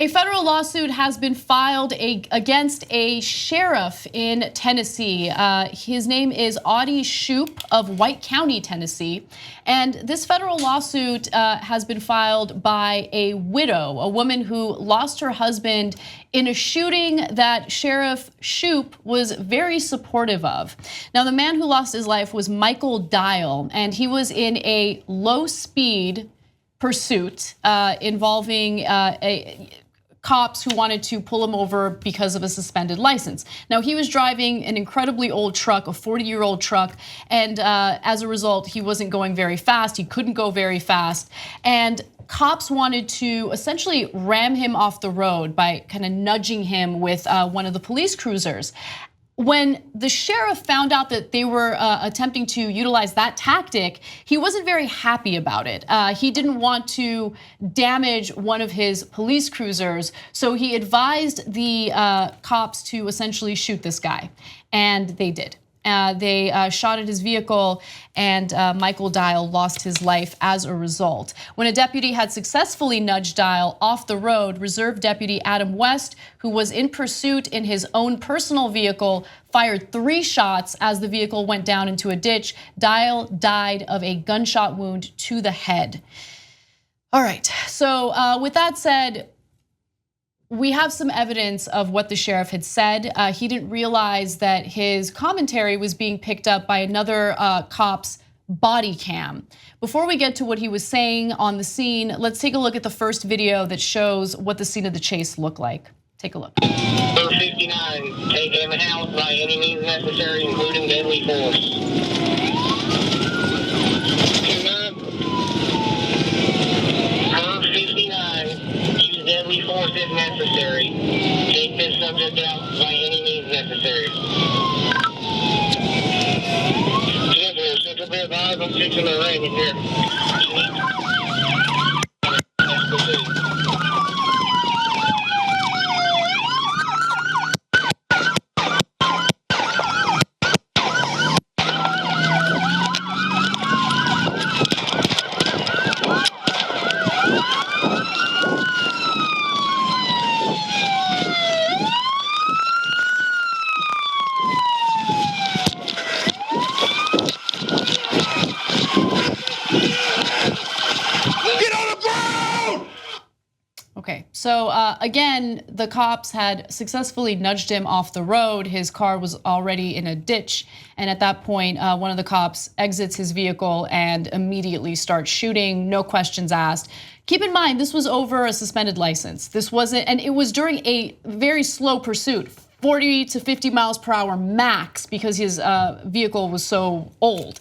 A federal lawsuit has been filed against a sheriff in Tennessee. His name is Oddie Shoupe of White County, Tennessee. And this federal lawsuit has been filed by a widow, a woman who lost her husband in a shooting that Sheriff Shoupe was very supportive of. Now, the man who lost his life was Michael Dial, and he was in a low-speed pursuit involving cops who wanted to pull him over because of a suspended license. Now, he was driving an incredibly old truck, a 40-year-old truck, and as a result, he wasn't going very fast. He couldn't go very fast, and cops wanted to essentially ram him off the road by kind of nudging him with one of the police cruisers. When the sheriff found out that they were attempting to utilize that tactic, he wasn't very happy about it. He didn't want to damage one of his police cruisers, so he advised the cops to essentially shoot this guy, and they did. They shot at his vehicle, and Michael Dial lost his life as a result. When a deputy had successfully nudged Dial off the road, Reserve Deputy Adam West, who was in pursuit in his own personal vehicle, fired 3 shots as the vehicle went down into a ditch. Dial died of a gunshot wound to the head. All right, so with that said, we have some evidence of what the sheriff had said. He didn't realize that his commentary was being picked up by another cop's body cam. Before we get to what he was saying on the scene, let's take a look at the first video that shows what the scene of the chase looked like. Take a look. 59, take him out by any means necessary, including deadly force. 59, use deadly force if necessary. Take this subject out by any means necessary. Central Bear 5, I'm fixing the rain in here. Okay, so again, the cops had successfully nudged him off the road. His car was already in a ditch, and at that point, one of the cops exits his vehicle and immediately starts shooting, no questions asked. Keep in mind, this was over a suspended license. This wasn't, and it was during a very slow pursuit, 40 to 50 miles per hour max, because his vehicle was so old.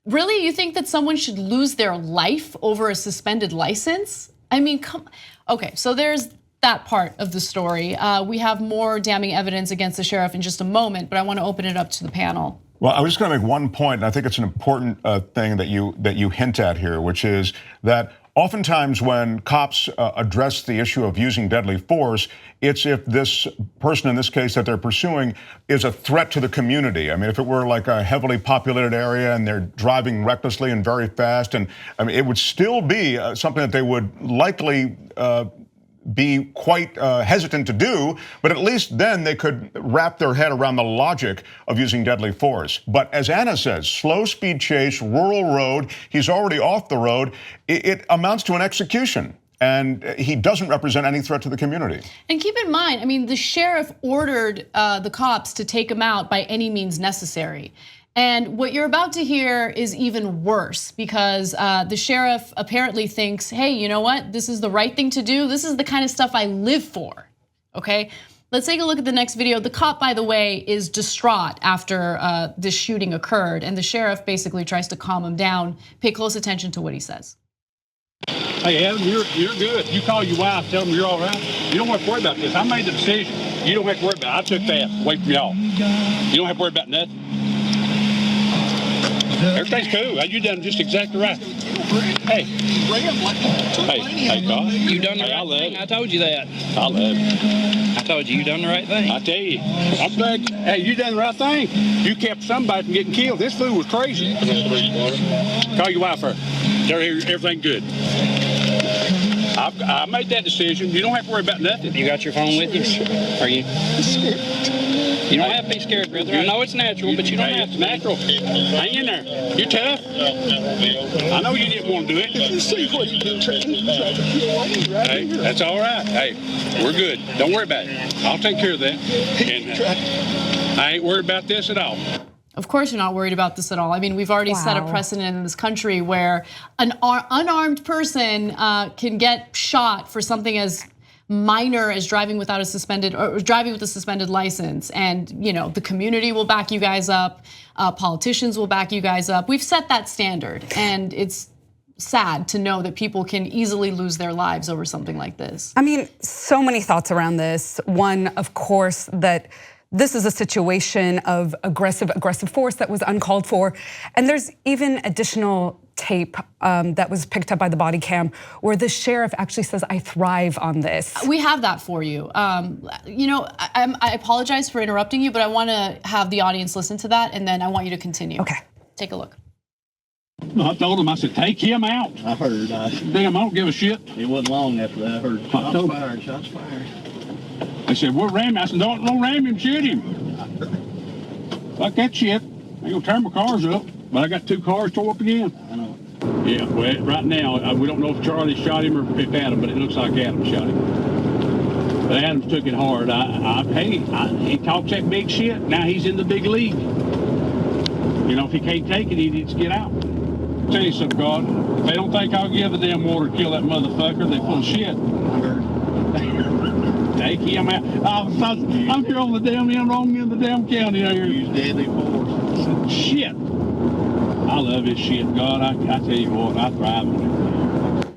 Really, you think that someone should lose their life over a suspended license? I mean, come. Okay, so there's that part of the story. We have more damning evidence against the sheriff in just a moment, but I want to open it up to the panel. Well, I was just going to make one point, and I think it's an important thing that you hint at here, which is that oftentimes when cops address the issue of using deadly force, it's if this person in this case that they're pursuing is a threat to the community. I mean, if it were like a heavily populated area and they're driving recklessly and very fast, and I mean, it would still be something that they would likely be quite hesitant to do, but at least then they could wrap their head around the logic of using deadly force. But as Anna says, slow speed chase, rural road, he's already off the road, it amounts to an execution. And he doesn't represent any threat to the community. And keep in mind, I mean, the sheriff ordered the cops to take him out by any means necessary. And what you're about to hear is even worse, because the sheriff apparently thinks, hey, you know what? This is the right thing to do. This is the kind of stuff I live for, okay? Let's take a look at the next video. The cop, by the way, is distraught after this shooting occurred, and the sheriff basically tries to calm him down. Pay close attention to what he says. Hey, Adam, you're good. You call your wife, tell them you're all right. You don't have to worry about this. I made the decision. You don't have to worry about it. I took that away from y'all. You don't have to worry about nothing. Everything's cool. You done just exactly right. Hey. Hey, God. You done the right thing. I told you that. I love it. I told you done the right thing. I tell you. I'm glad. Hey, you done the right thing. You kept somebody from getting killed. This fool was crazy. Call your wife first. Tell her everything good. I made that decision. You don't have to worry about nothing. You got your phone with you? Are you? You don't have to be scared, brother. I know it's natural, but you don't have to. It's natural. Hang in there. You're tough. I know you didn't want to do it. You see what he did, tried to kill right Hey, here. that's all right. Hey, we're good. Don't worry about it. I'll take care of that. And I ain't worried about this at all. Of course you're not worried about this at all. I mean, we've already set a precedent in this country where an unarmed person can get shot for something as minor as driving without a suspended or driving with a suspended license, and the community will back you guys up, politicians will back you guys up. We've set that standard, and it's sad to know that people can easily lose their lives over something like this. I mean, so many thoughts around this. One, of course, that this is a situation of aggressive force that was uncalled for. And there's even additional tape that was picked up by the body cam where the sheriff actually says, I thrive on this. We have that for you. I apologize for interrupting you, but I want to have the audience listen to that, and then I want you to continue. Okay. Take a look. I told him, I said, take him out. I heard. Damn, I don't give a shit. It wasn't long after that. I heard shots fired. They said, we'll ram him. I said, don't ram him, shoot him. Fuck that shit. I ain't gonna tear my cars up. But I got 2 cars tore up again. I know. Yeah, well, right now, we don't know if Charlie shot him or if Adam, but it looks like Adam shot him. But Adams took it hard. He talks that big shit. Now he's in the big league. If he can't take it, he needs to get out. I'll tell you something, God. If they don't think I'll give the damn water to kill that motherfucker, they full of shit. I heard. Take him out. I'm here on the damn end, wrong end of the damn county out here. Use deadly force. Shit. I love this shit, God. I tell you what, I thrive on it.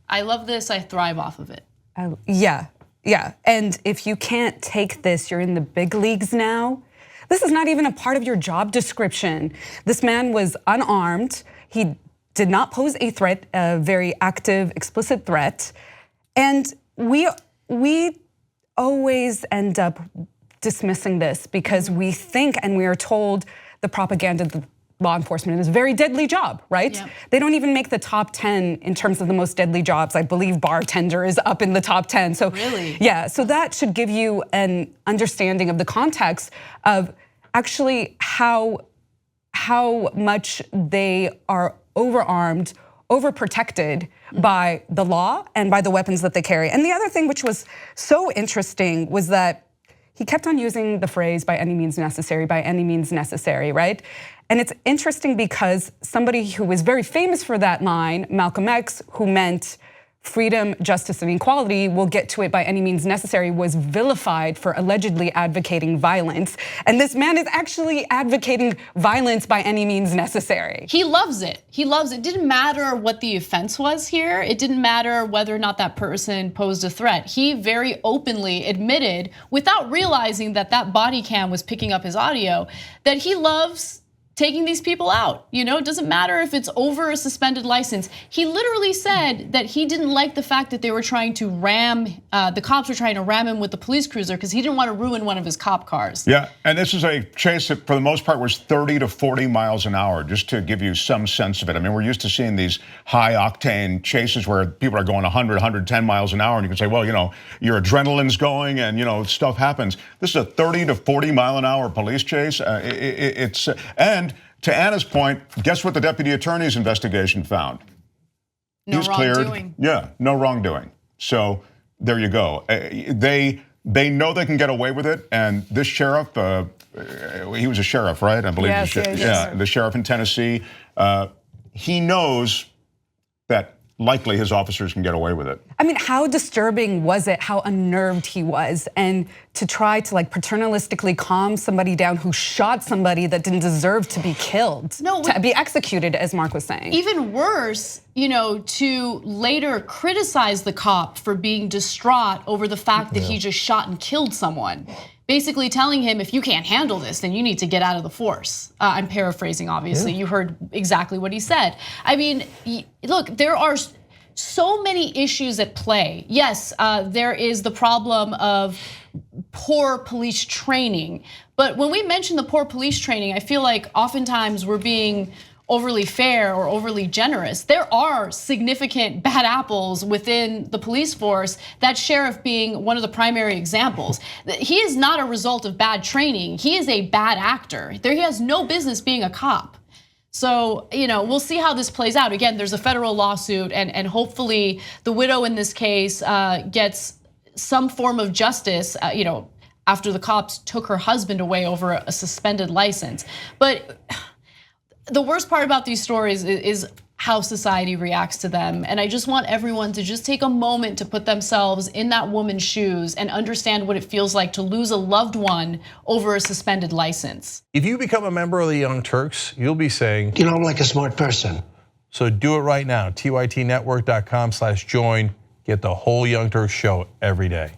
I love this. I thrive off of it. Yeah. And if you can't take this, you're in the big leagues now. This is not even a part of your job description. This man was unarmed. He did not pose a threat, a very active, explicit threat. And we always end up dismissing this because we think and we are told the propaganda that law enforcement is a very deadly job, right? Yep. They don't even make the top 10 in terms of the most deadly jobs. I believe bartender is up in the top 10. So really? Yeah, so that should give you an understanding of the context of actually how much they are overarmed, overprotected by the law and by the weapons that they carry. And the other thing which was so interesting was that he kept on using the phrase by any means necessary, right? And it's interesting because somebody who was very famous for that line, Malcolm X, who meant freedom, justice, and equality, we'll get to it by any means necessary, was vilified for allegedly advocating violence. And this man is actually advocating violence by any means necessary. He loves it. He loves it. It didn't matter what the offense was here. It didn't matter whether or not that person posed a threat. He very openly admitted, without realizing that that body cam was picking up his audio, that he loves taking these people out. It doesn't matter if it's over a suspended license. He literally said that he didn't like the fact that they were trying to the cops were trying to ram him with the police cruiser because he didn't want to ruin one of his cop cars. Yeah, and this is a chase that for the most part was 30 to 40 miles an hour, just to give you some sense of it. I mean, we're used to seeing these high octane chases where people are going 100, 110 miles an hour, and you can say, well, your adrenaline's going and, stuff happens. This is a 30 to 40 mile an hour police chase. And to Anna's point, guess what the deputy attorney's investigation found? No wrongdoing. Cleared. Yeah, no wrongdoing. So there you go. They know they can get away with it, and this sheriff, he was a sheriff, right? I believe. Yes. The sheriff in Tennessee. He knows that likely his officers can get away with it. I mean, how disturbing was it how unnerved he was, and to try to paternalistically calm somebody down who shot somebody that didn't deserve to be killed, to be executed, as Mark was saying. Even worse, to later criticize the cop for being distraught over the fact that he just shot and killed someone. Basically telling him, if you can't handle this, then you need to get out of the force. I'm paraphrasing, obviously. You heard exactly what he said. I mean, look, there are so many issues at play. Yes, there is the problem of poor police training. But when we mention the poor police training, I feel like oftentimes we're being overly fair or overly generous. There are significant bad apples within the police force, that sheriff being one of the primary examples. He is not a result of bad training. He is a bad actor. He has no business being a cop. So, we'll see how this plays out. Again, there's a federal lawsuit, and hopefully the widow in this case gets some form of justice, after the cops took her husband away over a suspended license. But the worst part about these stories is how society reacts to them. And I just want everyone to just take a moment to put themselves in that woman's shoes and understand what it feels like to lose a loved one over a suspended license. If you become a member of the Young Turks, you'll be saying, I'm like a smart person. So do it right now, tytnetwork.com/join. Get the whole Young Turks show every day.